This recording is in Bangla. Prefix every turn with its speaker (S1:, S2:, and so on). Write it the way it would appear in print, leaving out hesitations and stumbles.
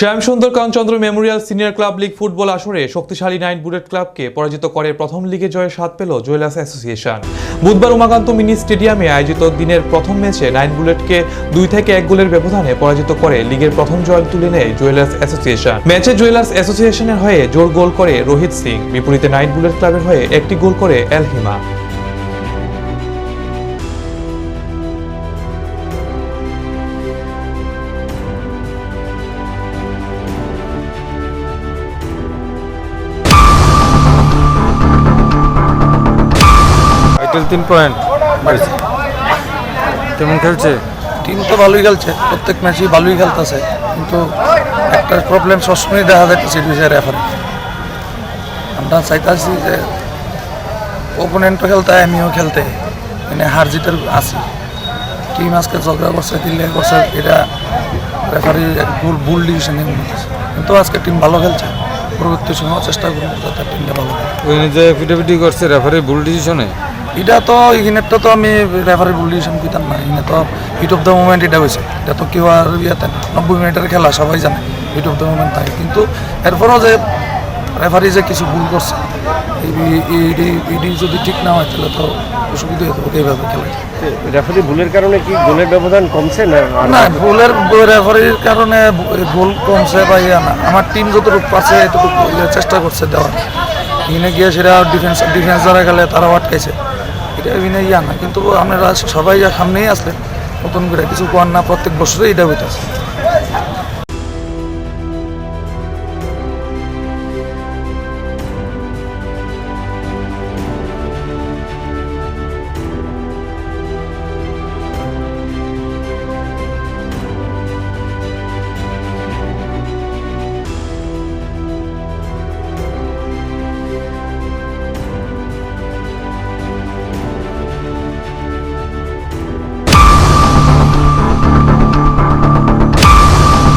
S1: Shyamsundar Kanchandra memorial senior club league football আসরে শক্তিশালী 9 বুলেট ক্লাবকে পরাজিত করে প্রথম লিগে জয়ের স্বাদ পেল জুয়েলার্স অ্যাসোসিয়েশন। বুধবার উমাকান্ত মিনি স্টেডিয়ামে আয়োজিত দিনের প্রথম ম্যাচে 9 বুলেটকে 2-1 গোলের ব্যবধানে পরাজিত করে লিগের প্রথম জয় তুলে নেয় জুয়েলার্স অ্যাসোসিয়েশন। ম্যাচে জুয়েলার্স অ্যাসোসিয়েশনের হয়ে জোর গোল করে রোহিত সিং, বিপরীতে 9 বুলেট ক্লাবের হয়ে একটি গোল করে এল হিমা।
S2: টাইটেল 3 পয়েন্ট কেমন খেলছে
S3: টিম? তো ভালোই খেলছে, প্রত্যেক ম্যাচই ভালোই খেলতেছে, কিন্তু একটা প্রবলেম সবসময় দেখা যাচ্ছে রেফারি। আমরা চাইতেছি যে ওপোনেন্টও খেলতে হয়, আমিও খেলতে, মানে হার জিতের আছি। টিম আজকে ঝগড়া করছে, দিল্লি করছে, এটা রেফারি ভুল ডিসিশন নিয়ে নিয়েছে। কিন্তু আজকে টিম ভালো খেলছে, পরবর্তী সময় চেষ্টা করবো যাতে টিমটা ভালো খেলে।
S2: ওই যে ফিটাফিটি করছে রেফারি ভুল ডিসিশনে,
S3: এটা তো এখানেরটা তো আমি রেফারি ভুল ডিসিশন দিতাম না। এখানে তো হিট অফ দ্য মুভমেন্ট এটা হয়েছে, এটা তো কেউ আর ইয়েতে 90 মিনিটের খেলা, সবাই জানে হিট অফ দ্য মুভমেন্ট থাকে। কিন্তু এরপরও যে রেফারি যে কিছু ভুল করছে, এটি যদি ঠিক না হয় তাহলে তো অসুবিধা হতো এইভাবে খেলা।
S4: রেফারি ভুলের কারণে কি গোলের ব্যবধান কমছে না?
S3: না, রেফারির কারণে গোল কমছে বা ইয়ে না। আমার টিম যতটুকু পারছে এতটুকু চেষ্টা করছে দেওয়ার। এখানে গিয়ে সেটা ডিফেন্স যারা গেলে তারাও আটকাইছে, এটা এখানে ইয়া না। কিন্তু আমরা সবাই সামনেই আসলে নতুন করে কিছু কোয়ার না, প্রত্যেক বছরই এটা হইতেছে।